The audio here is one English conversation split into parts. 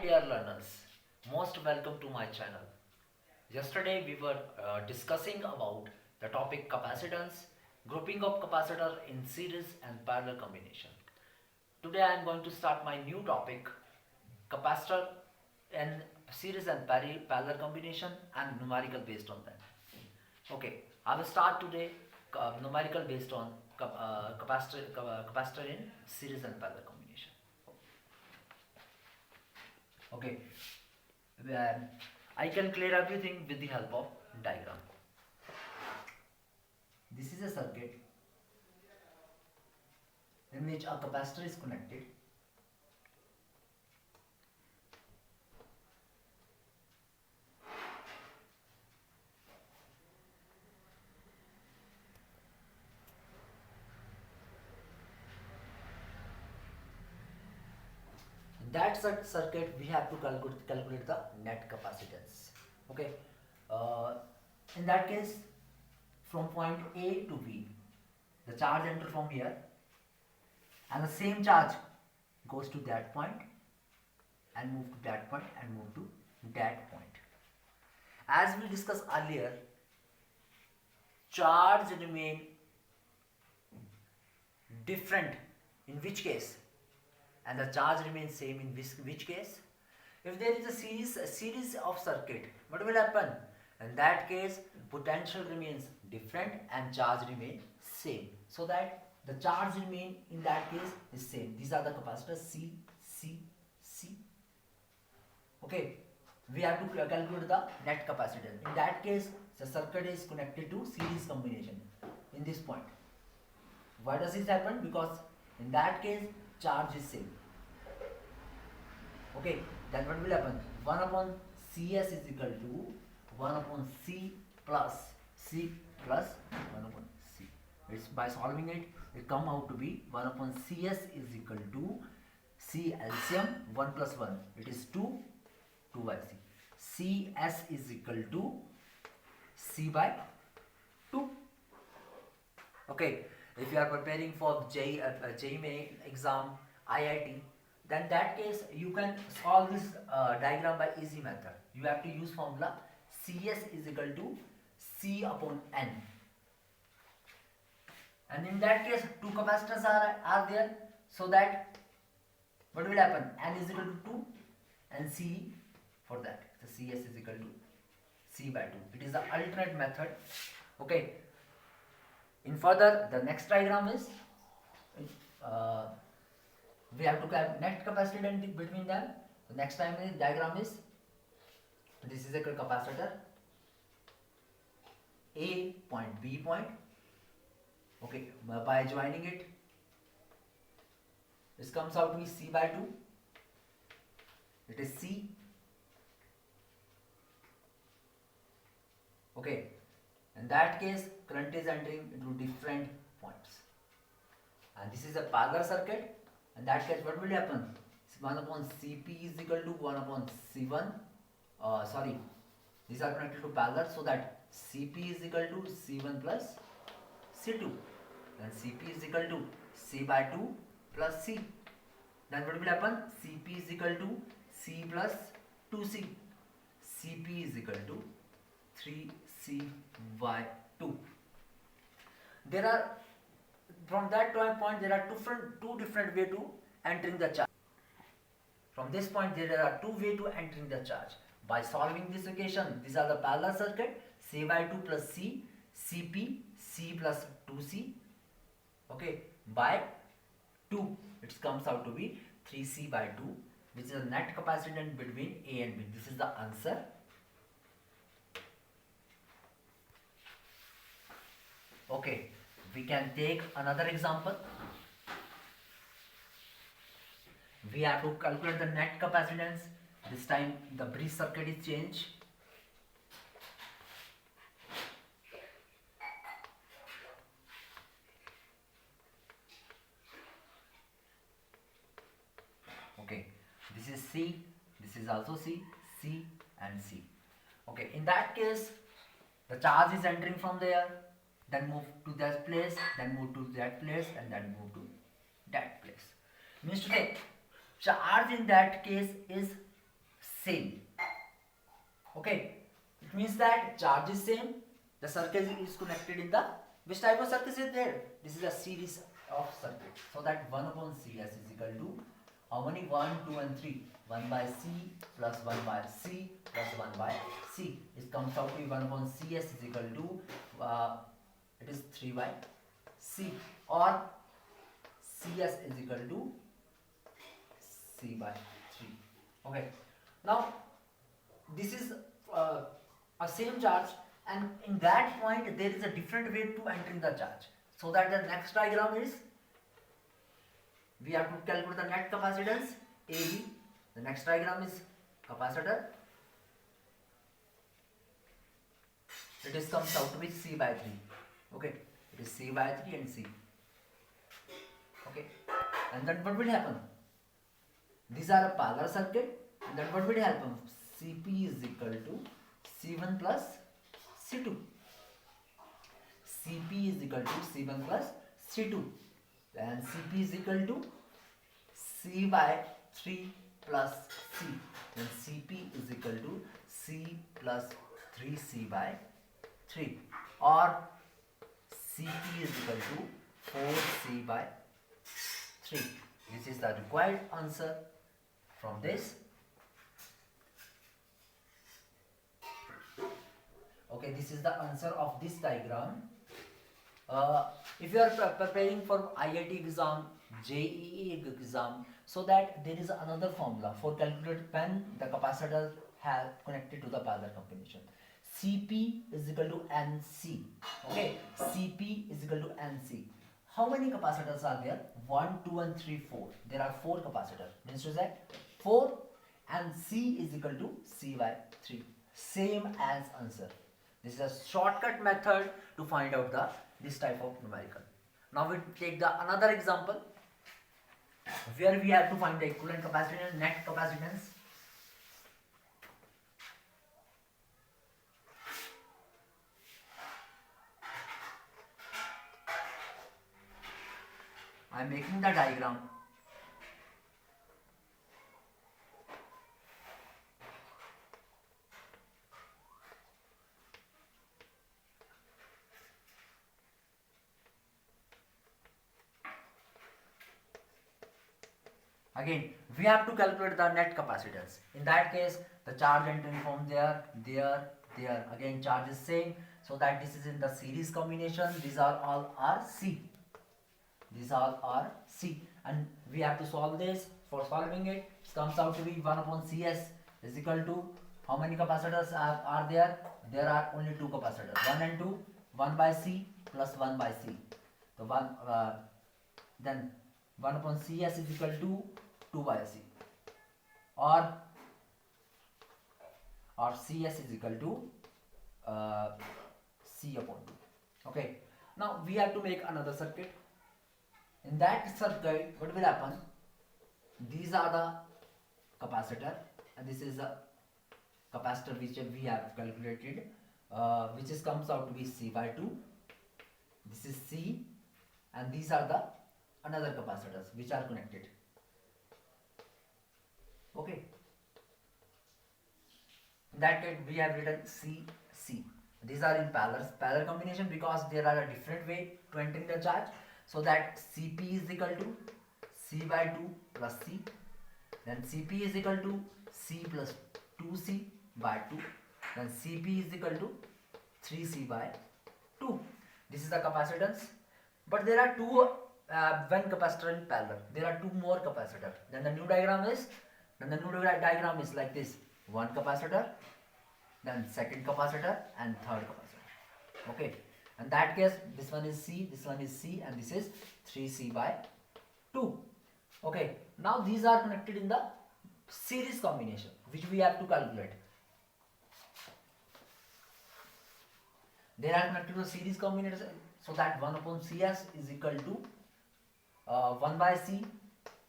dear learners, most welcome to my channel. Yesterday we were discussing about the topic capacitance, grouping of capacitor in series and parallel combination. Today I am going to start my new topic, capacitor in series and parallel combination and numerical based on that. Okay, I will start today numerical based on capacitor in series and parallel combination. Okay, um, I can clear everything with the help of diagram. This is a circuit in which a capacitor is connected. In that circuit, we have to calculate the net capacitance. Okay, uh, in that case, from point A to B, the charge enter from here, and the same charge goes to that point, and move to that point, and move to that point. As we discussed earlier, charge remain different in which case, and the charge remains same in which case. If there is a series of circuit, what will happen? In that case, potential remains different and charge remain same, so that the charge remain in that case is same. These are the capacitors C, C, C. Okay, we have to calculate the net capacitance. In that case, the circuit is connected to series combination in this point. Why does this happen? Because in that case, charge is same. Okay, then what will happen? 1 upon Cs is equal to 1 upon C plus 1 upon C. It's by solving it, it come out to be 1 upon Cs is equal to C LCM 1 plus 1. It is 2 by C. Cs is equal to C by 2. Okay, if you are preparing for JEE exam, IIT, then that case you can solve this diagram by easy method. You have to use formula Cs is equal to C upon N. And in that case, two capacitors are there, so that what will happen? N is equal to 2 and C for that. So Cs is equal to C by 2. It is the alternate method. Okay. In further, the next diagram is we have to have net capacitance between them. The next diagram is this is a capacitor A point B point. Okay, by joining it, this comes out to be C by 2. It is C. Okay, in that case, current is entering into different points. And this is a parallel circuit. In that case, what will happen? 1 upon Cp is equal to 1 upon C1. These are connected to parallel, so that Cp is equal to C1 plus C2. Then Cp is equal to C by 2 plus C. Then what will happen? Cp is equal to C plus 2C. Cp is equal to 3C by 2. There are, from that point, there are two different way to entering the charge. From this point, there are two way to entering the charge. By solving this equation, these are the parallel circuit, C by 2 plus C, Cp, C plus 2C, okay, by 2. It comes out to be 3C by 2, which is the net capacitance between A and B. This is the answer. Okay, we can take another example. We have to calculate the net capacitance. This time the bridge circuit is changed. Okay, this is C, this is also C, C and C. Okay, in that case, the charge is entering from there, then move to that place, then move to that place, and then move to that place. Means to say, charge in that case is same. Okay, it means that charge is same, the circuit is connected in the, which type of circuit is there? This is a series of circuit. So that 1 upon Cs is equal to how many? 1, 2 and 3. 1 by C plus 1 by C plus 1 by C. It comes out to be 1 upon Cs is equal to it is 3 by C, or Cs is equal to C by 3. Okay, now this is a same charge, and in that point there is a different way to enter the charge. So that the next diagram is, we have to calculate the net capacitance AB. The next diagram is capacitor. It is comes out to be C by 3. Okay, it is C by 3 and C. Okay, and then what will happen? These are a parallel circuit, and then what will happen? Cp is equal to C1 plus C2. Cp is equal to C1 plus C2, and Cp is equal to C by 3 plus C, then Cp is equal to C plus 3C by 3, or Cp is equal to 4C by 3. This is the required answer from this. Okay, this is the answer of this diagram. If you are preparing for IIT exam, JEE exam, so that there is another formula for calculate when the capacitor have connected to the parallel combination. Cp is equal to Nc. Okay, Cp is equal to Nc. How many capacitors are there? 1, 2 and 3, 4. There are 4 capacitors. Means to say 4, and C is equal to C by 3. Same as answer. This is a shortcut method to find out this type of numerical. Now we take the another example where we have to find the equivalent capacitance, net capacitance. I am making the diagram. Again, we have to calculate the net capacitance. In that case, the charge entering from there. Again, charge is same. So that this is in the series combination. These are all are C. These all are C. And we have to solve this. For solving it, it comes out to be 1 upon Cs is equal to how many capacitors are there? There are only 2 capacitors. 1 and 2. 1 by C plus 1 by C. So then 1 upon Cs is equal to 2 by C, or Cs is equal to C upon 2. Okay, now we have to make another circuit. In that circuit, what will happen? These are the capacitor, and this is the capacitor which we have calculated, which is comes out to be C by 2. This is C, and these are the another capacitors which are connected. Okay, in that case we have written C. These are in parallel combination because there are a different way to entering the charge. So that Cp is equal to C by 2 plus C, then Cp is equal to C plus 2C by 2, then Cp is equal to 3C by 2. This is the capacitance. But there are two when capacitor in parallel, there are 2 more capacitors. Then the new diagram is like this: 1 capacitor, then second capacitor, and third capacitor. Okay, in that case this one is C, this one is C, and this is 3C by 2. Okay, now these are connected in the series combination which we have to calculate. They are connected to the series combination, so that 1 upon Cs is equal to 1 by C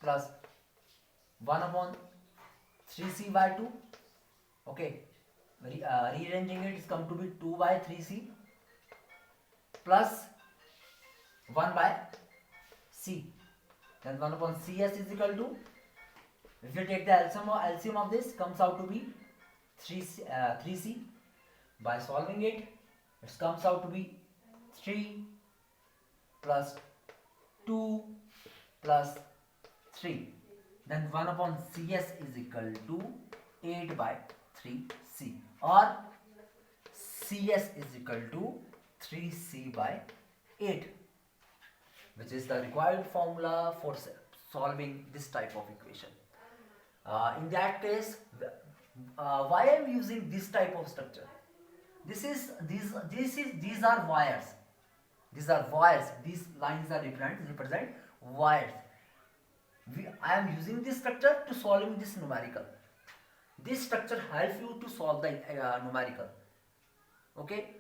plus 1 upon 3C by 2. Okay, rearranging it is come to be 2 by 3C plus 1 by C. Then 1 upon Cs is equal to If you take the LCM of this, comes out to be 3c. By solving it, it comes out to be 3 plus 2 plus 3. Then 1 upon CS is equal to 8 by 3c, or CS is equal to 3c by 8, which is the required formula for solving this type of equation. In that case, why I am using this type of structure? These are wires. These are wires. These lines are represent wires. I am using this structure to solving this numerical. This structure helps you to solve the numerical. Okay,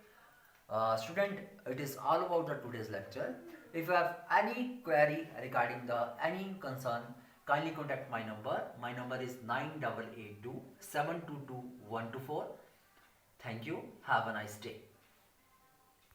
student, it is all about the today's lecture. If you have any query regarding any concern, kindly contact my number. My number is 9882 722 124. Thank you. Have a nice day.